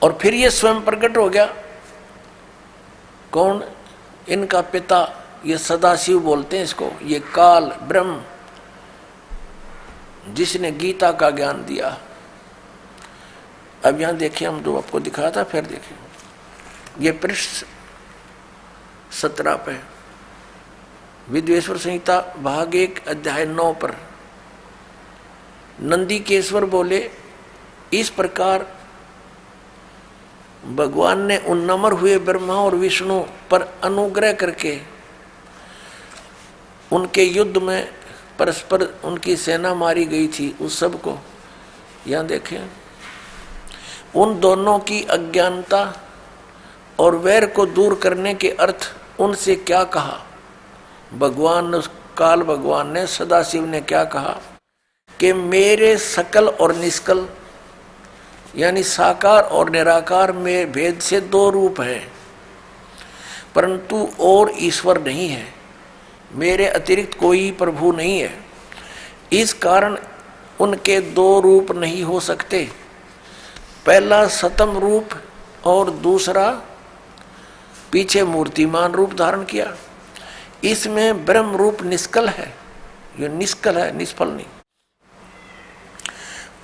और फिर ये स्वयं प्रकट हो गया। कौन? इनका पिता, ये सदाशिव बोलते हैं इसको, ये काल ब्रह्म, जिसने गीता का ज्ञान दिया। अब यहां देखिए, हम जो आपको दिखाया था, फिर देखिए, ये पृष्ठ 17 पे विद्वेश्वर संहिता भाग 1 अध्याय 9 पर नंदीकेश्वर बोले, इस प्रकार भगवान ने उन नम्र हुए ब्रह्मा और विष्णु पर अनुग्रह करके उनके युद्ध में परस्पर उनकी सेना मारी गई थी, उस सब को यहां देखें, उन दोनों की अज्ञानता और वैर को दूर करने के अर्थ उनसे क्या कहा। भगवान काल भगवान ने, सदाशिव ने क्या कहा कि मेरे सकल और निष्कल यानी साकार और निराकार में भेद से 2 रूप हैं, परंतु और ईश्वर नहीं है, मेरे अतिरिक्त कोई प्रभु नहीं है। इस कारण उनके 2 रूप नहीं हो सकते, पहला सतम रूप और दूसरा पीछे मूर्तिमान रूप धारण किया। इसमें ब्रह्म रूप निष्कल है, ये निष्कल है, निष्फल नहीं,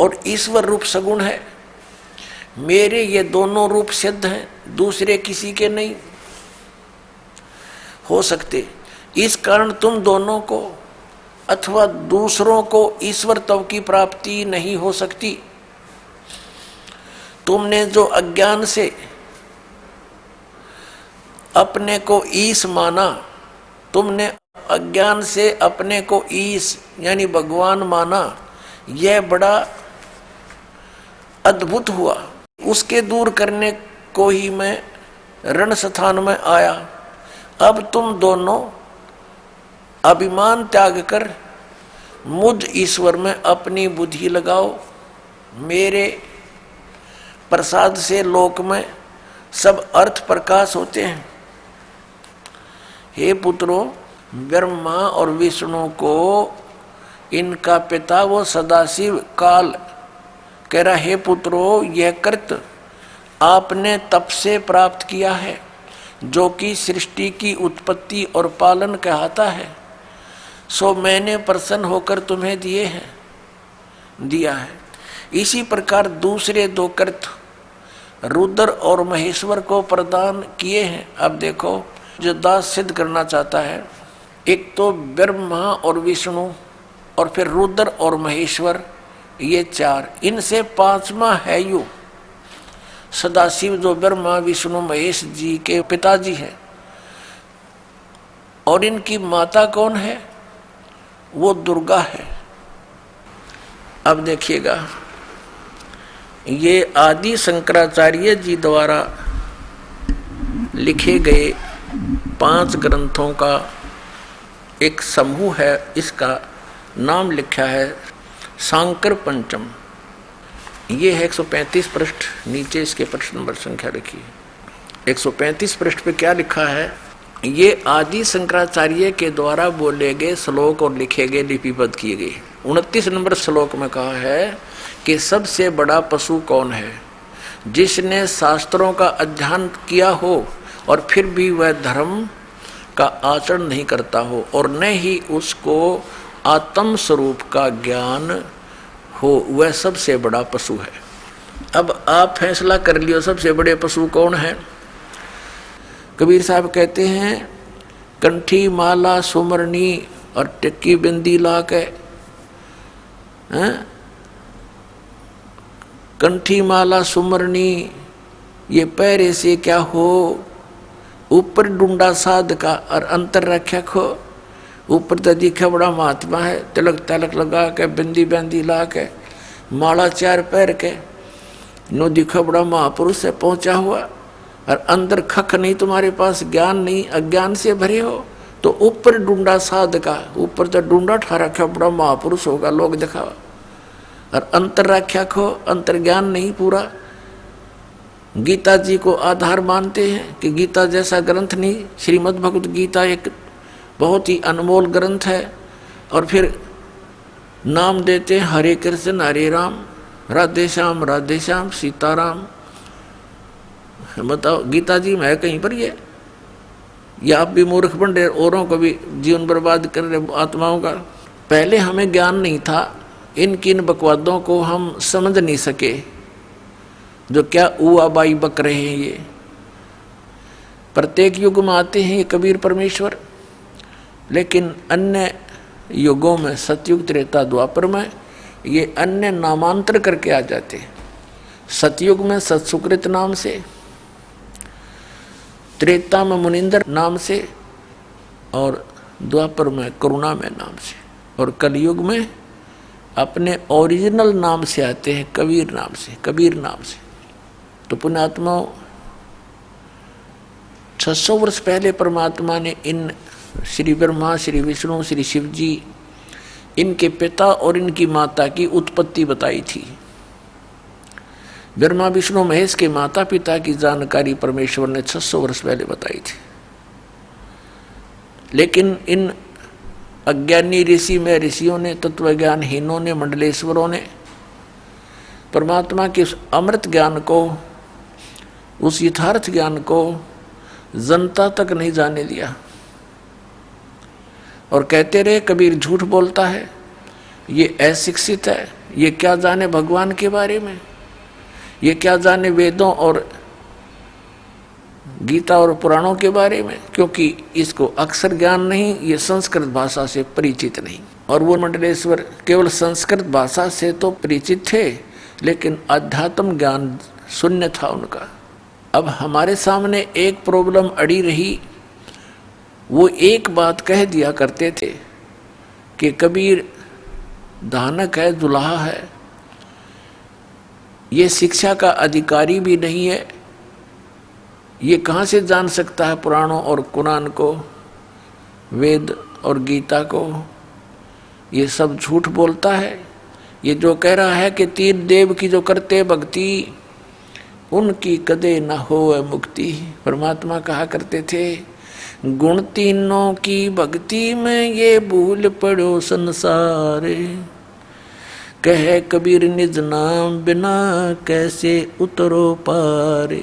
और ईश्वर रूप सगुण है। मेरे ये दोनों रूप सिद्ध हैं, दूसरे किसी के नहीं हो सकते। इस कारण तुम दोनों को अथवा दूसरों को ईश्वरत्व की प्राप्ति नहीं हो सकती। तुमने जो अज्ञान से अपने को ईश माना, तुमने अज्ञान से अपने को ईश यानी भगवान माना, यह बड़ा अद्भुत हुआ। उसके दूर करने को ही मैं रण स्थान में आया। अब तुम दोनों अभिमान त्याग कर मुझ ईश्वर में अपनी बुद्धि लगाओ। मेरे प्रसाद से लोक में सब अर्थ प्रकाश होते हैं। हे पुत्रों, ब्रह्मा और विष्णु को इनका पिता वो सदाशिव काल कह रहा, हे पुत्रों, यह कृत आपने तप से प्राप्त किया है, जो कि सृष्टि की उत्पत्ति और पालन कहता है, सो मैंने प्रसन्न होकर तुम्हें दिया है। इसी प्रकार दूसरे 2 कृत रुद्र और महेश्वर को प्रदान किए हैं। अब देखो, जो दास सिद्ध करना चाहता है, एक तो ब्रह्मा और विष्णु और फिर रुद्र और महेश्वर, ये 4, इनसे 5वां है यू सदाशिव, जो ब्रह्मा विष्णु महेश जी के पिताजी हैं। और इनकी माता कौन है? वो दुर्गा है। अब देखिएगा, ये आदि शंकराचार्य जी द्वारा लिखे गए 5 ग्रंथों का एक समूह है। इसका नाम लिखा है शांकर पंचम। ये है 135 पृष्ठ, नीचे इसके पृष्ठ नंबर संख्या लिखी है। 135 पृष्ठ पे क्या लिखा है? ये आदि शंकराचार्य के द्वारा बोले गए श्लोक और लिखे गए, लिपिबद्ध किए गए। 29 नंबर श्लोक में कहा है कि सबसे बड़ा पशु कौन है? जिसने शास्त्रों का अध्ययन किया हो और फिर भी वह धर्म का आचरण नहीं करता हो, और न ही उसको आत्म स्वरूप का ज्ञान हो, वह सबसे बड़ा पशु है। अब आप फैसला कर लियो, सबसे बड़े पशु कौन है? कबीर साहब कहते हैं, कंठी माला सुमरनी और टिक्की बिंदी ला के, कंठी माला सुमरनी ये पैरे से क्या हो, ऊपर डूंडा साध का और अंतर रख्या खो। ऊपर तो दिखा बड़ा महात्मा है, तिलक तलक लगा के बिंदी बिंदी ला के माला 4 पैर के, नो दिखा बड़ा महापुरुष है पहुंचा हुआ, और अंदर खख नहीं, तुम्हारे पास ज्ञान नहीं, अज्ञान से भरे हो। तो ऊपर डूंडा साध का, ऊपर तो डूंडा ठा रखा बड़ा महापुरुष होगा, लोग दिखावा, और अंतर रख्या खो, अंतर ज्ञान नहीं पूरा। गीता जी को आधार मानते हैं कि गीता जैसा ग्रंथ नहीं। श्रीमद् भगवत गीता एक बहुत ही अनमोल ग्रंथ है। और फिर नाम देते हैं हरे कृष्ण हरे राम, राधे श्याम सीताराम। बताओ गीता जी में है कहीं पर ये? या आप भी मूर्ख बन रहे, औरों को भी जीवन बर्बाद कर रहे आत्माओं का। पहले हमें ज्ञान नहीं था, इन बकवादों को हम समझ नहीं सके जो क्या ऊआ बाई बक रहे हैं। ये प्रत्येक युग में आते हैं ये कबीर परमेश्वर, लेकिन अन्य युगों में सतयुग त्रेता द्वापर में ये अन्य नामांतर करके आ जाते हैं। सतयुग में सत्सुकृत नाम से, त्रेता में मुनिंदर नाम से, और द्वापर में करुणा में नाम से, और कलयुग में अपने ओरिजिनल नाम से आते हैं, कबीर नाम से, कबीर नाम से। तो पुण्यात्माओं 600 वर्ष पहले परमात्मा ने इन श्री ब्रह्मा, श्री विष्णु, श्री शिव जी, इनके पिता और इनकी माता की उत्पत्ति बताई थी। ब्रह्मा विष्णु महेश के माता पिता की जानकारी परमेश्वर ने 600 वर्ष पहले बताई थी। लेकिन इन अज्ञानी ऋषि में ऋषियों ने, तत्वज्ञानहीनों ने, मंडलेश्वरों ने परमात्मा के उस अमृत ज्ञान को, उस यथार्थ ज्ञान को जनता तक नहीं जाने दिया और कहते रहे कबीर झूठ बोलता है, ये अशिक्षित है, ये क्या जाने भगवान के बारे में, ये क्या जाने वेदों और गीता और पुराणों के बारे में, क्योंकि इसको अक्षर ज्ञान नहीं, ये संस्कृत भाषा से परिचित नहीं। और वो मंडलेश्वर केवल संस्कृत भाषा से तो परिचित थे, लेकिन अध्यात्म ज्ञान शून्य था उनका। अब हमारे सामने एक प्रॉब्लम अड़ी रही, वो एक बात कह दिया करते थे कि कबीर दानक है, दुल्हा है, ये शिक्षा का अधिकारी भी नहीं है, ये कहाँ से जान सकता है पुराणों और कुरान को, वेद और गीता को, ये सब झूठ बोलता है। ये जो कह रहा है कि तीन देव की जो करते भक्ति उनकी कदे न होवे मुक्ति। परमात्मा कहा करते थे, गुण तीनों की भक्ति में ये भूल पड़ो संसार, कहे कबीर निज नाम बिना कैसे उतरो पार।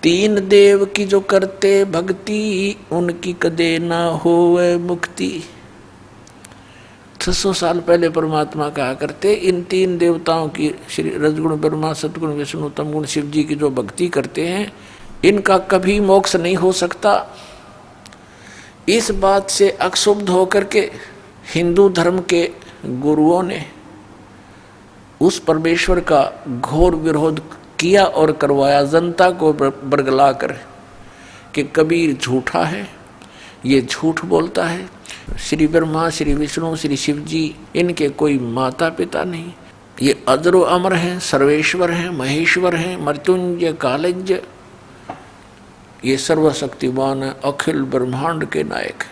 तीन देव की जो करते भक्ति उनकी कदे ना होवे मुक्ति। 600 साल पहले परमात्मा कहा करते, इन तीन देवताओं की, श्री रजगुण ब्रह्मा, सतगुण विष्णु, तमगुण शिव जी की जो भक्ति करते हैं, इनका कभी मोक्ष नहीं हो सकता। इस बात से अक्षुब्ध होकर के हिंदू धर्म के गुरुओं ने उस परमेश्वर का घोर विरोध किया और करवाया, जनता को बरगला कर कि कबीर झूठा है, ये झूठ बोलता है। श्री ब्रह्मा, श्री विष्णु, श्री शिव जी, इनके कोई माता पिता नहीं, ये अजरो अमर हैं, सर्वेश्वर हैं, महेश्वर हैं, मृत्युंजय कालज्ञ, ये सर्वशक्तिमान है, अखिल ब्रह्मांड के नायक।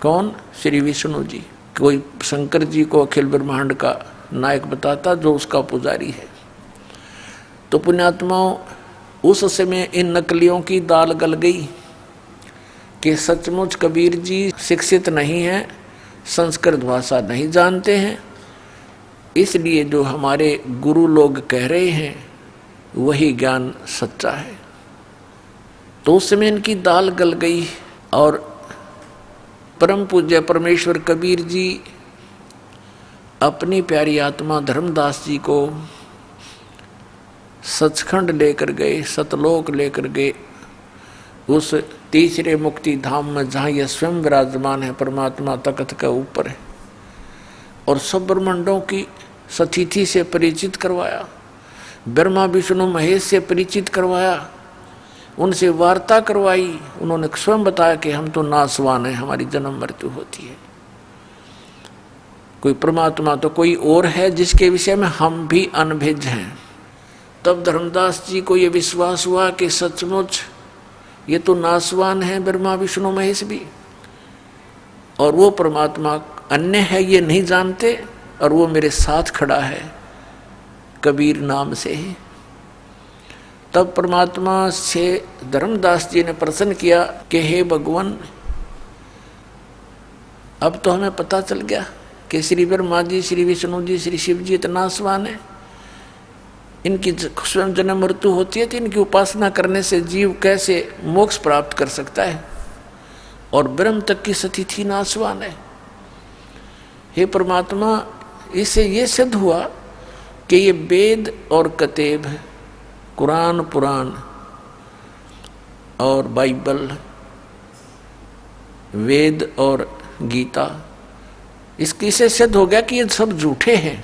कौन? श्री विष्णु जी। कोई शंकर जी को अखिल ब्रह्मांड का नायक बताता जो उसका पुजारी है। तो पुण्यात्माओं, उस समय इन नकलियों की दाल गल गई कि सचमुच कबीर जी शिक्षित नहीं हैं, संस्कृत भाषा नहीं जानते हैं, इसलिए जो हमारे गुरु लोग कह रहे हैं वही ज्ञान सच्चा है। तो उस समय इनकी दाल गल गई और परम पूज्य परमेश्वर कबीर जी अपनी प्यारी आत्मा धर्मदास जी को सचखंड लेकर गए, सतलोक लेकर गए, उस तीसरे मुक्ति धाम में जहाँ यह स्वयं विराजमान है, परमात्मा तख्त के ऊपर है, और सब ब्रह्मांडों की सतिथि से परिचित करवाया, ब्रह्मा विष्णु महेश से परिचित करवाया, उनसे वार्ता करवाई। उन्होंने स्वयं बताया कि हम तो नासवान हैं, हमारी जन्म मृत्यु होती है, कोई परमात्मा तो कोई और है जिसके विषय में हम भी अनभिज्ञ हैं। तब धर्मदास जी को ये विश्वास हुआ कि सचमुच ये तो नासवान है ब्रह्मा विष्णु महेश भी, और वो परमात्मा अन्य है ये नहीं जानते, और वो मेरे साथ खड़ा है कबीर नाम से ही। तब परमात्मा से धर्मदास जी ने प्रश्न किया कि हे भगवान, अब तो हमें पता चल गया कि श्री ब्रह्मा जी, श्री विष्णु जी, श्री शिव जी इतना नासवान है, इनकी स्वयं जन्म मृत्यु होती है तो इनकी उपासना करने से जीव कैसे मोक्ष प्राप्त कर सकता है, और ब्रह्म तक की स्थिति नाशवान है। हे परमात्मा, इससे ये सिद्ध हुआ कि ये वेद और कतेब, कुरान पुराण और बाइबल, वेद और गीता, इसकी से सिद्ध हो गया कि ये सब झूठे हैं।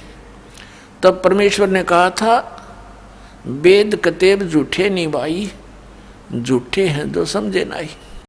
तब परमेश्वर ने कहा था, वेद कतेब झूठे नहीं भाई, झूठे हैं जो समझे नहीं।